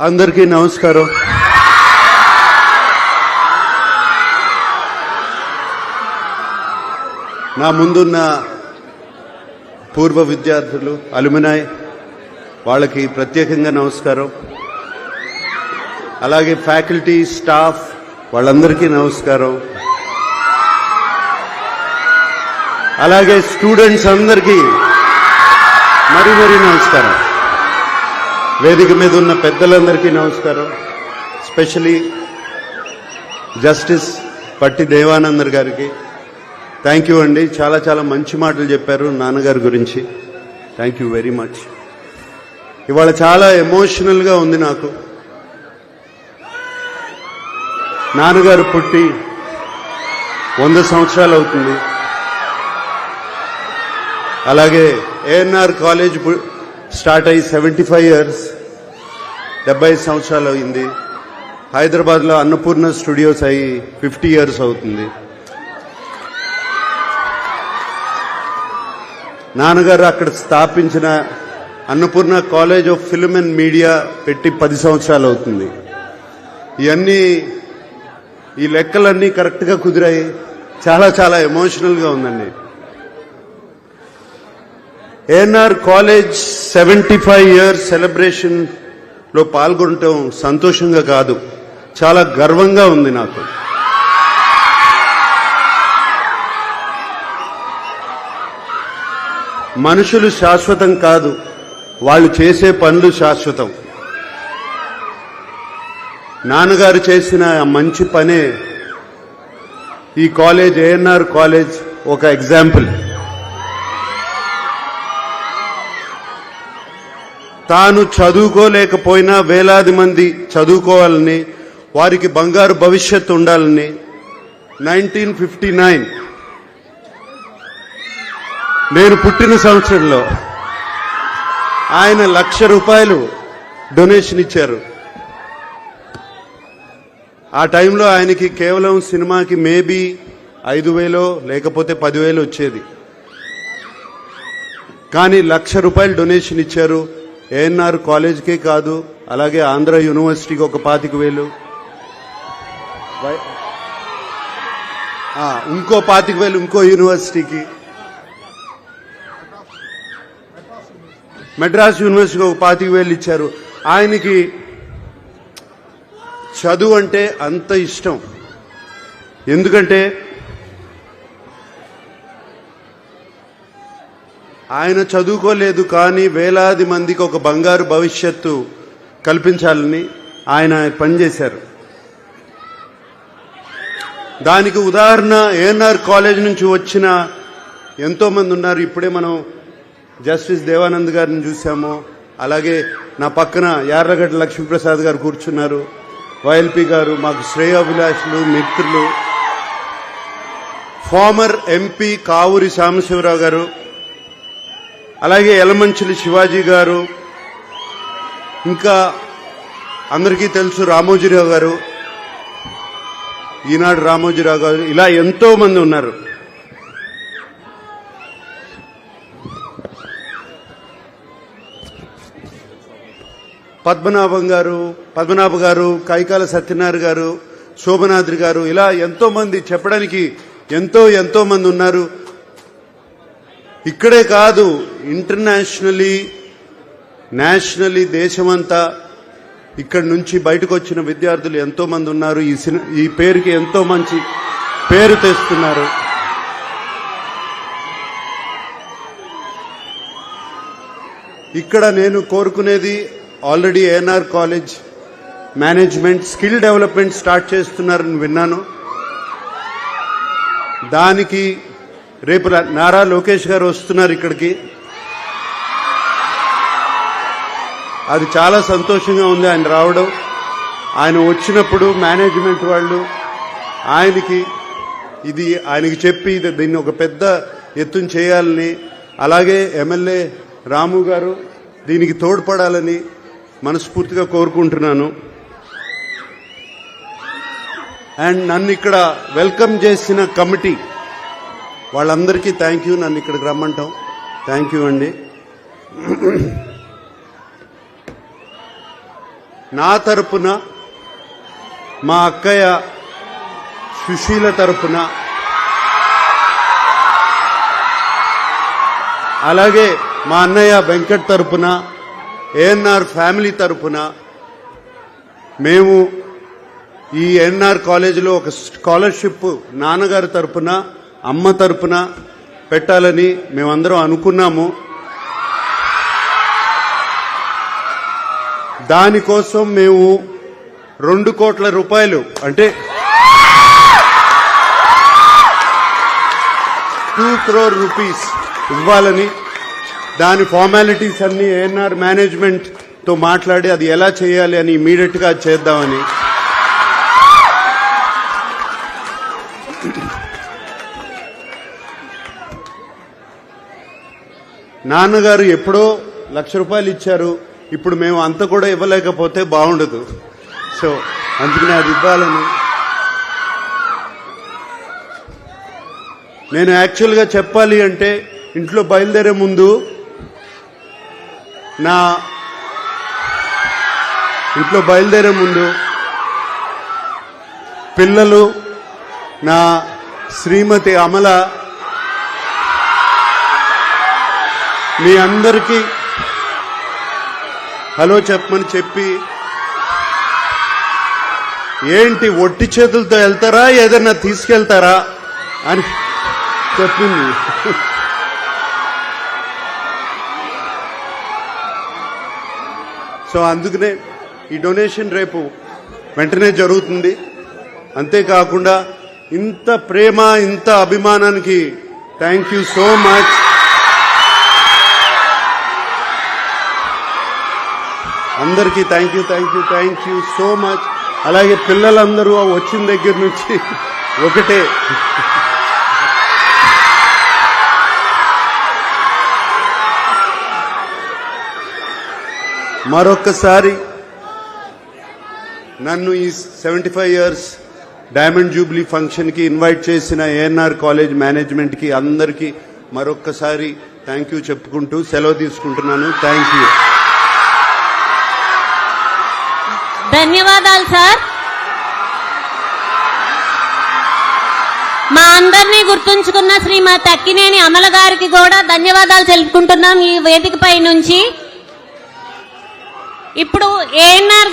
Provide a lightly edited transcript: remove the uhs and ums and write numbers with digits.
అందరికీ నమస్కారం. నా ముందున్న పూర్వ విద్యార్థులు, అలుమినాయ్ వాళ్ళకి ప్రత్యేకంగా నమస్కారం. అలాగే ఫ్యాకల్టీ, స్టాఫ్ వాళ్ళందరికీ నమస్కారం. అలాగే స్టూడెంట్స్ అందరికీ మరీ నమస్కారం. వేదిక మీద ఉన్న పెద్దలందరికీ నమస్కారం. స్పెషలీ జస్టిస్ పట్టి దేవానందర్ గారికి థ్యాంక్ యూ అండి. చాలా చాలా మంచి మాటలు చెప్పారు నాన్నగారి గురించి. Thank you very much. ఇవాళ చాలా ఎమోషనల్గా ఉంది నాకు. నాన్నగారు పుట్టి 100 సంవత్సరాలు అవుతుంది. అలాగే ఏఎన్ఆర్ కాలేజ్ స్టార్ట్ అయ్యి 75 ఇయర్స్, 70 సంవత్సరాలు అయింది. హైదరాబాద్లో అన్నపూర్ణ స్టూడియోస్ అయ్యి 50 ఇయర్స్ అవుతుంది. నాన్నగారు అక్కడ స్థాపించిన Annapurna college of film and media పెట్టి 10 సంవత్సరాలు అవుతుంది. ఇవన్నీ ఈ లెక్కలన్నీ కరెక్ట్గా కుదిరాయి. చాలా చాలా ఎమోషనల్గా ఉందండి. ఏఎన్ఆర్ కాలేజ్ 75 ఇయర్స్ సెలబ్రేషన్ లో పాల్గొనటం సంతోషంగా కాదు, చాలా గర్వంగా ఉంది నాకు. మనుషులు శాశ్వతం కాదు, వాళ్ళు చేసే పనులు శాశ్వతం. నాన్నగారు చేసిన మంచి పనే ఈ కాలేజ్, ఏఎన్ఆర్ కాలేజ్ ఒక ఎగ్జాంపుల్. తాను చదువుకోలేకపోయినా వేలాది మంది చదువుకోవాలని, వారికి బంగారు భవిష్యత్తు ఉండాలని 1959 నేను పుట్టిన సంవత్సరంలో ఆయన ₹1,00,000 డొనేషన్ ఇచ్చారు. ఆ టైంలో ఆయనకి కేవలం సినిమాకి మేబీ 5,000 లేకపోతే 10,000 వచ్చేది. కానీ ₹1,00,000 డొనేషన్ ఇచ్చారు. ఏఎన్ఆర్ కాలేజ్కే కాదు, అలాగే ఆంధ్ర యూనివర్సిటీకి ఒక 25,000, ఇంకో 25,000 ఇంకో యూనివర్సిటీకి, మెడ్రాస్ యూనివర్సిటీకి ఒక 25,000 ఇచ్చారు. ఆయనకి చదువు అంటే అంత ఇష్టం. ఎందుకంటే ఆయన చదువుకోలేదు, కానీ వేలాది మందికి ఒక బంగారు భవిష్యత్తు కల్పించాలని ఆయన పనిచేశారు. దానికి ఉదాహరణ ఏఎన్ఆర్ కాలేజ్ నుంచి వచ్చిన ఎంతో మంది ఉన్నారు. ఇప్పుడే మనం జస్టిస్ దేవానంద్ గారిని చూసాము. అలాగే నా పక్కన యార్లగడ్డ లక్ష్మీప్రసాద్ గారు కూర్చున్నారు. వైఎల్పి గారు మాకు శ్రేయోభిలాషులు, మిత్రులు. ఫార్మర్ ఎంపీ కావూరి సాంబశివరావు గారు, అలాగే యలమంచిలి శివాజీ గారు, ఇంకా అందరికీ తెలుసు రామోజీరావు గారు, ఈనాడు రామోజీరావు గారు, ఇలా ఎంతో మంది ఉన్నారు. పద్మనాభ గారు, కైకాల సత్యనారాయణ గారు, శోభనాద్రి గారు, ఇలా ఎంతో మంది, చెప్పడానికి ఎంతో మంది ఉన్నారు. ఇక్కడే కాదు, ఇంటర్నేషనలీ, నేషనలీ, దేశమంతా ఇక్కడి నుంచి బయటకు వచ్చిన విద్యార్థులు ఎంతో మంది ఉన్నారు. ఈ పేరుకి ఎంతో మంచి పేరు తెస్తున్నారు. ఇక్కడ నేను కోరుకునేది, already ANR college management skill development start చేస్తున్నారని విన్నాను. దానికి రేపు నారా లోకేష్ గారు వస్తున్నారు ఇక్కడికి. అది చాలా సంతోషంగా ఉంది ఆయన రావడం. ఆయన వచ్చినప్పుడు మేనేజ్మెంట్ వాళ్ళు ఆయనకి చెప్పి దీన్ని ఒక పెద్ద ఎత్తున చేయాలని, అలాగే ఎమ్మెల్యే రాము గారు దీనికి తోడ్పడాలని మనస్ఫూర్తిగా కోరుకుంటున్నాను. అండ్ నన్ను ఇక్కడ వెల్కమ్ చేసిన కమిటీ వాళ్ళందరికీ థ్యాంక్ యూ. నన్ను ఇక్కడికి రమ్మంటాం. థ్యాంక్ యూ అండి. నా తరపున, మా అక్కయ్య సుశీల తరపున, అలాగే మా అన్నయ్య వెంకట్ తరపున, ఏఎన్ఆర్ ఫ్యామిలీ తరపున మేము ఈ ఎన్ఆర్ కాలేజీలో ఒక స్కాలర్షిప్ నాన్నగారి తరపున, అమ్మ తరపున పెట్టాలని మేమందరం అనుకున్నాము. దానికోసం మేము 2 కోట్ల రూపాయలు అంటే 2 crore rupees ఇవ్వాలని, దాని ఫార్మాలిటీస్ అన్ని ఏఎన్ఆర్ మేనేజ్మెంట్ తో మాట్లాడి అది ఎలా చేయాలి అని ఇమీడియట్ గా చేద్దామని. నాన్నగారు ఎప్పుడో ₹1,00,000 ఇచ్చారు. ఇప్పుడు మేము అంత కూడా ఇవ్వలేకపోతే బాగుండదు. సో అందుకనే అది ఇవ్వాలని. నేను యాక్చువల్గా చెప్పాలి అంటే ఇంట్లో బయలుదేరే ముందు పిల్లలు, నా శ్రీమతి అమల, మీ అందరికీ హలో చెప్పమని చెప్పి, ఏంటి ఒట్టి చేతులతో వెళ్తారా ఏదన్నా తీసుకెళ్తారా అని చెప్పింది. సో అందుకనే ఈ డొనేషన్ రేపు వెంటనే జరుగుతుంది. అంతేకాకుండా ఇంత ప్రేమ, ఇంత అభిమానానికి థ్యాంక్ యూ సో మచ్. అందరికీ థ్యాంక్ యూ సో మచ్. అలాగే పిల్లలందరూ వచ్చిన దగ్గర నుంచి ఒకటే మరొక్కసారి నన్ను ఈ 75 years డైమండ్ జూబ్లీ ఫంక్షన్ కి ఇన్వైట్ చేసిన ఏఎన్ఆర్ కాలేజ్ మేనేజ్మెంట్ కి అందరికీ మరొక్కసారి థ్యాంక్ యూ చెప్పుకుంటూ సెలవు తీసుకుంటున్నాను. Thank you. ధన్యవాదాలు సార్. మా అందరినీ గుర్తుంచుకున్న శ్రీమతి అక్కినేని అమల గారికి కూడా ధన్యవాదాలు తెలుపుకుంటున్నాం ఈ వేదికపై నుంచి. ఇప్పుడు ఏఎన్ఆర్